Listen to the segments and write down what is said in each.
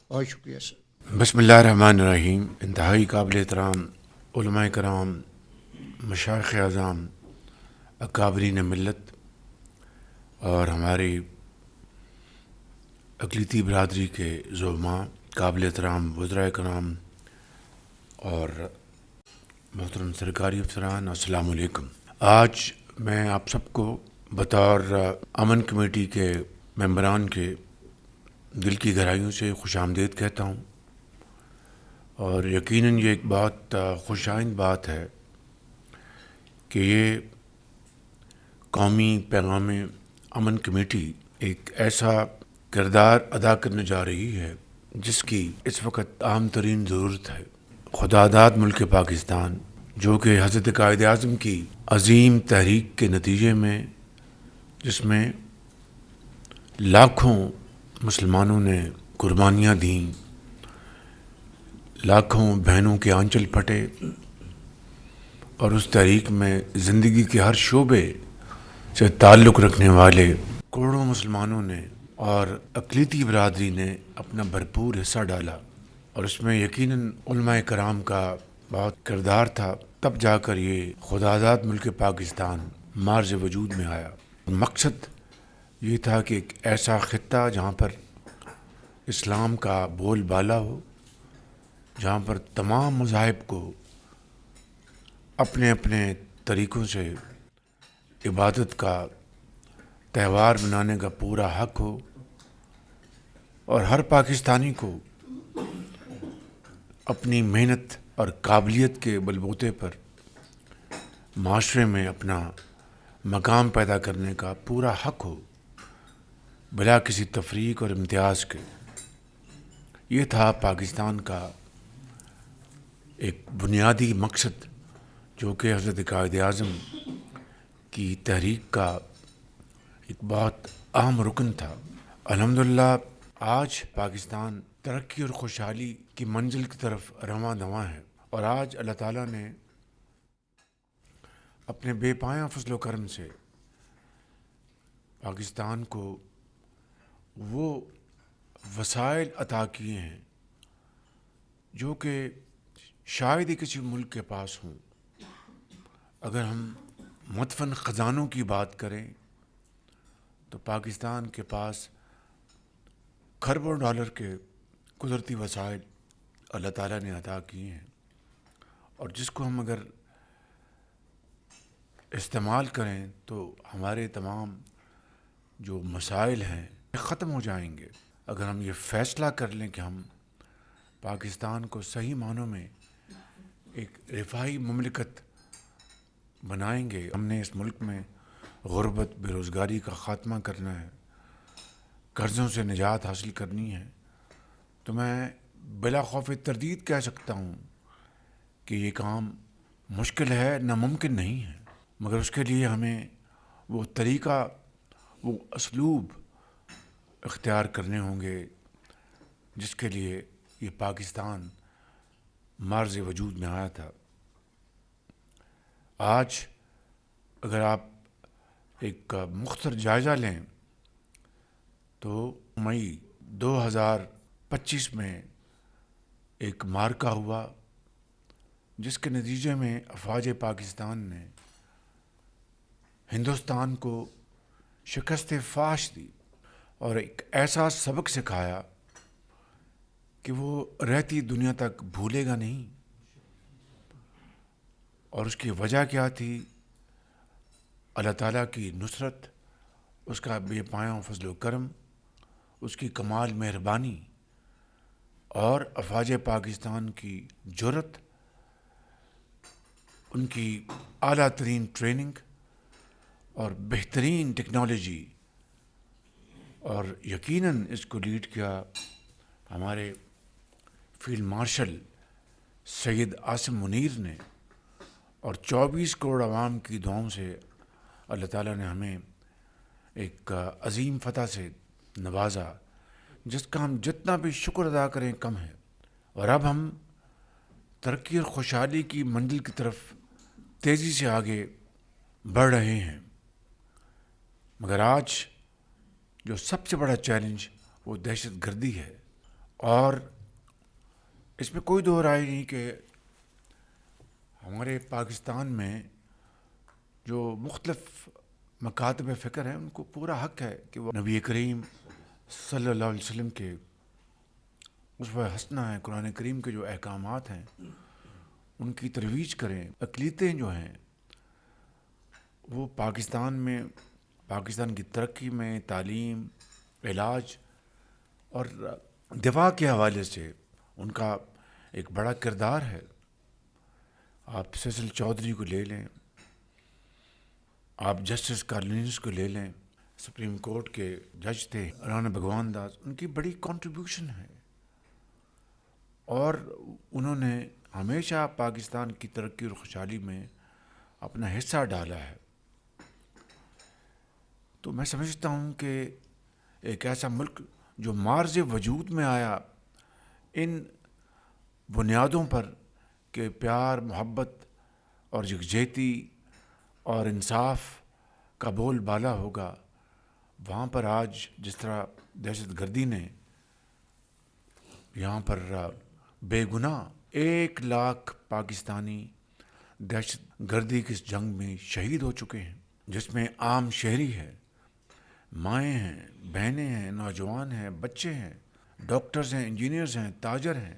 بہت شکریہ سر۔ بسم اللہ الرحمن الرحیم۔ انتہائی قابل احترام علماء کرام، مشائخ اعظام، اکابرین ملت اور ہماری اقلیتی برادری کے زعماء، قابل احترام وزرائے کرام اور محترم سرکاری افسران، السلام علیکم۔ آج میں آپ سب کو بطور امن کمیٹی کے ممبران کے دل کی گہرائیوں سے خوش آمدید کہتا ہوں، اور یقیناً یہ ایک بہت خوش آئند بات ہے کہ یہ قومی پیغام امن کمیٹی ایک ایسا کردار ادا کرنے جا رہی ہے جس کی اس وقت عام ترین ضرورت ہے۔ خدا داد ملک پاکستان، جو کہ حضرت قائد اعظم کی عظیم تحریک کے نتیجے میں، جس میں لاکھوں مسلمانوں نے قربانیاں دیں، لاکھوں بہنوں کے آنچل پھٹے، اور اس تحریک میں زندگی کے ہر شعبے سے تعلق رکھنے والے کروڑوں مسلمانوں نے اور اقلیتی برادری نے اپنا بھرپور حصہ ڈالا، اور اس میں یقیناً علماء کرام کا بہت کردار تھا۔ تب جا کر یہ خداداد ملک پاکستان مارز وجود میں آیا۔ مقصد یہ تھا کہ ایک ایسا خطہ جہاں پر اسلام کا بول بالا ہو، جہاں پر تمام مذاہب کو اپنے اپنے طریقوں سے عبادت کا تہوار منانے کا پورا حق ہو، اور ہر پاکستانی کو اپنی محنت اور قابلیت کے بلبوتے پر معاشرے میں اپنا مقام پیدا کرنے کا پورا حق ہو، بلا کسی تفریق اور امتیاز کے۔ یہ تھا پاکستان کا ایک بنیادی مقصد، جو کہ حضرت قائد اعظم کی تحریک کا ایک بہت اہم رکن تھا۔ الحمدللہ آج پاکستان ترقی اور خوشحالی کی منزل کی طرف رواں دواں ہے، اور آج اللہ تعالیٰ نے اپنے بے پایاں فضل و کرم سے پاکستان کو وہ وسائل عطا کیے ہیں جو کہ شاید ہی کسی ملک کے پاس ہوں۔ اگر ہم مدفن خزانوں کی بات کریں تو پاکستان کے پاس کھربوں ڈالر کے قدرتی وسائل اللہ تعالیٰ نے عطا کیے ہیں، اور جس کو ہم اگر استعمال کریں تو ہمارے تمام جو مسائل ہیں ختم ہو جائیں گے۔ اگر ہم یہ فیصلہ کر لیں کہ ہم پاکستان کو صحیح معنوں میں ایک رفاہی مملکت بنائیں گے، ہم نے اس ملک میں غربت، بے روزگاری کا خاتمہ کرنا ہے، قرضوں سے نجات حاصل کرنی ہے، تو میں بلا خوف تردید کہہ سکتا ہوں کہ یہ کام مشکل ہے، ناممکن نہیں ہے، مگر اس کے لیے ہمیں وہ طریقہ، وہ اسلوب اختیار کرنے ہوں گے جس کے لیے یہ پاکستان مارز وجود میں آیا تھا۔ آج اگر آپ ایک مختصر جائزہ لیں تو مئی 2025 میں ایک معرکہ ہوا جس کے نتیجے میں افواج پاکستان نے ہندوستان کو شکست فاش دی، اور ایک ایسا سبق سکھایا کہ وہ رہتی دنیا تک بھولے گا نہیں۔ اور اس کی وجہ کیا تھی؟ اللہ تعالیٰ کی نصرت، اس کا بے پایاں فضل و کرم، اس کی کمال مہربانی، اور افواج پاکستان کی جرأت، ان کی اعلیٰ ترین ٹریننگ اور بہترین ٹیکنالوجی، اور یقیناً اس کو لیڈ کیا ہمارے فیلڈ مارشل سید عاصم منیر نے، اور 24 کروڑ عوام کی دعاؤں سے اللہ تعالیٰ نے ہمیں ایک عظیم فتح سے نوازا، جس کا ہم جتنا بھی شکر ادا کریں کم ہے۔ اور اب ہم ترقی اور خوشحالی کی منزل کی طرف تیزی سے آگے بڑھ رہے ہیں، مگر آج جو سب سے بڑا چیلنج وہ دہشت گردی ہے، اور اس میں کوئی دو رائے نہیں کہ ہمارے پاکستان میں جو مختلف مکاتب فکر ہیں ان کو پورا حق ہے کہ وہ نبی کریم صلی اللہ علیہ وسلم کے اسوہ حسنہ ہیں، قرآن کریم کے جو احکامات ہیں ان کی ترویج کریں. اقلیتیں جو ہیں وہ پاکستان کی ترقی میں، تعلیم، علاج اور دفاع کے حوالے سے ان کا ایک بڑا کردار ہے. آپ سیسل چودھری کو لے لیں، آپ جسٹس کارلینس کو لے لیں، سپریم کورٹ کے جج تھے رانا بھگوان داس، ان کی بڑی کنٹریبیوشن ہے اور انہوں نے ہمیشہ پاکستان کی ترقی اور خوشحالی میں اپنا حصہ ڈالا ہے. تو میں سمجھتا ہوں کہ ایک ایسا ملک جو مارز وجود میں آیا ان بنیادوں پر کہ پیار، محبت اور یکجہتی اور انصاف کا بول بالا ہوگا، وہاں پر آج جس طرح دہشت گردی نے یہاں پر بے گناہ 1,00,000 پاکستانی دہشت گردی کی اس جنگ میں شہید ہو چکے ہیں، جس میں عام شہری ہے، مائیں ہیں، بہنیں ہیں، نوجوان ہیں، بچے ہیں، ڈاکٹرز ہیں، انجینئرز ہیں، تاجر ہیں،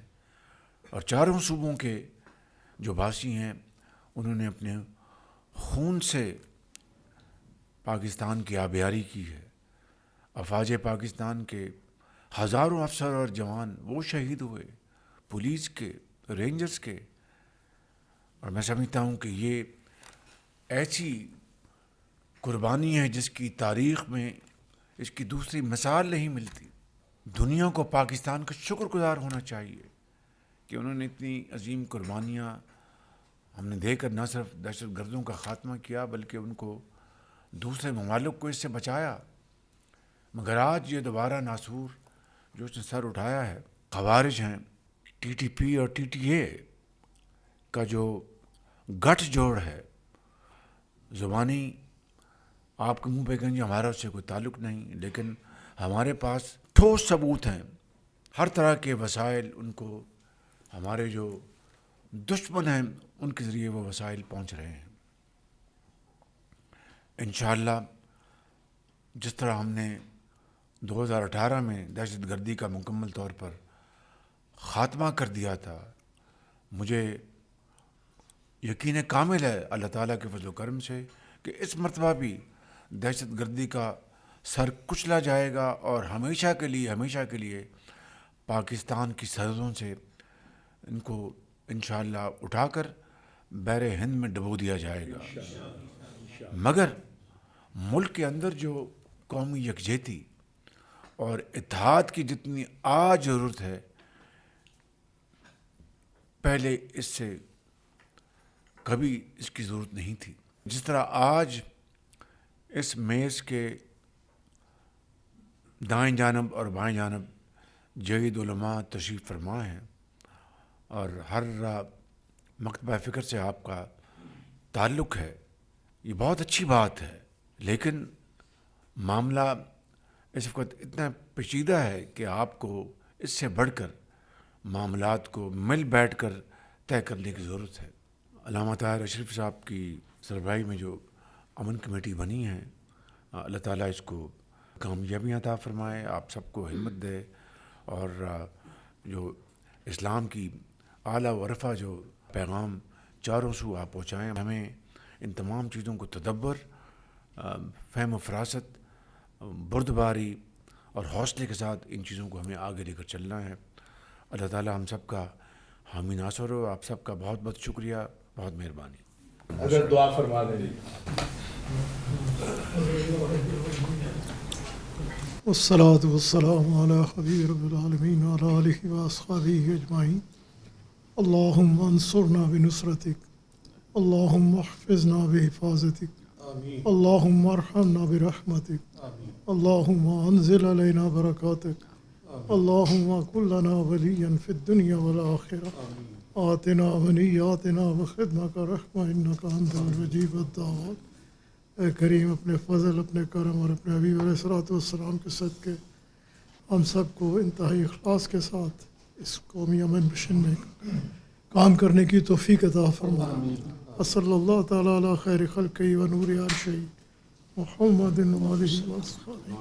اور چاروں صوبوں کے جو باسی ہیں انہوں نے اپنے خون سے پاکستان کی آبیاری کی ہے. افواج پاکستان کے ہزاروں افسر اور جوان وہ شہید ہوئے، پولیس کے، رینجرز کے، اور میں سمجھتا ہوں کہ یہ ایسی قربانی ہے جس کی تاریخ میں اس کی دوسری مثال نہیں ملتی. دنیا کو پاکستان کا شکر گزار ہونا چاہیے کہ انہوں نے اتنی عظیم قربانیاں ہم نے دے کر نہ صرف دہشت گردوں کا خاتمہ کیا بلکہ ان کو دوسرے ممالک کو اس سے بچایا. مگر آج یہ دوبارہ ناسور جو اس نے سر اٹھایا ہے، خوارج ہیں، ٹی ٹی پی اور ٹی ٹی اے کا جو گٹھ جوڑ ہے، زبانی آپ کے منہ پہ کہیں گے ہمارا اس سے کوئی تعلق نہیں، لیکن ہمارے پاس ٹھوس ثبوت ہیں، ہر طرح کے وسائل ان کو ہمارے جو دشمن ہیں ان کے ذریعے وہ وسائل پہنچ رہے ہیں. انشاءاللہ جس طرح ہم نے 2018 میں دہشت گردی کا مکمل طور پر خاتمہ کر دیا تھا، مجھے یقین کامل ہے اللہ تعالیٰ کے فضل و کرم سے کہ اس مرتبہ بھی دہشت گردی کا سر کچلا جائے گا اور ہمیشہ کے لیے پاکستان کی سرحدوں سے ان کو انشاءاللہ اٹھا کر بحر ہند میں ڈبو دیا جائے گا. مگر ملک کے اندر جو قومی یکجہتی اور اتحاد کی جتنی آج ضرورت ہے، پہلے اس سے کبھی اس کی ضرورت نہیں تھی. جس طرح آج اس میز کے دائیں جانب اور بائیں جانب جید علماء تشریف فرما ہیں اور ہر مکتبہ فکر سے آپ کا تعلق ہے، یہ بہت اچھی بات ہے. لیکن معاملہ اس وقت اتنا پیچیدہ ہے کہ آپ کو اس سے بڑھ کر معاملات کو مل بیٹھ کر طے کرنے کی ضرورت ہے. علامہ طاہر اشرف صاحب کی سربراہی میں جو امن کمیٹی بنی ہے، اللہ تعالیٰ اس کو کامیابیاں عطا فرمائے، آپ سب کو ہمت دے اور جو اسلام کی اعلیٰ و رفع جو پیغام چاروں سو آپ پہنچائیں. ہمیں ان تمام چیزوں کو تدبر، فہم و فراست، بردباری اور حوصلے کے ساتھ ان چیزوں کو ہمیں آگے لے کر چلنا ہے. اللہ تعالیٰ ہم سب کا حامی ناصر ہو. آپ سب کا بہت بہت شکریہ، بہت مہربانی. اگر دعا فرما دیں. والصلاة والسلام على حبيب رب العالمين وعلى آله وأصحابه أجمعين. اللهم انصرنا بنصرتك، اللهم احفظنا بحفاظتك، اللهم ارحمنا برحمتك، اللهم انزل علينا بركاتك، اللهم كن لنا وليا في الدنيا والآخرة، آتنا ونياتنا وخدمك رحمة إنك أنت المجيب الدعوات. اے کریم اپنے فضل، اپنے کرم اور اپنے حبیب علیہ الصلوۃ والسلام کے صدقے ہم سب کو انتہائی اخلاص کے ساتھ اس قومی امن مشن میں کام کرنے کی توفیق عطا فرما. صلی اللہ تعالیٰ علی خیر خلقہ و نور عرشہ محمد و آلہ و اصحابہ.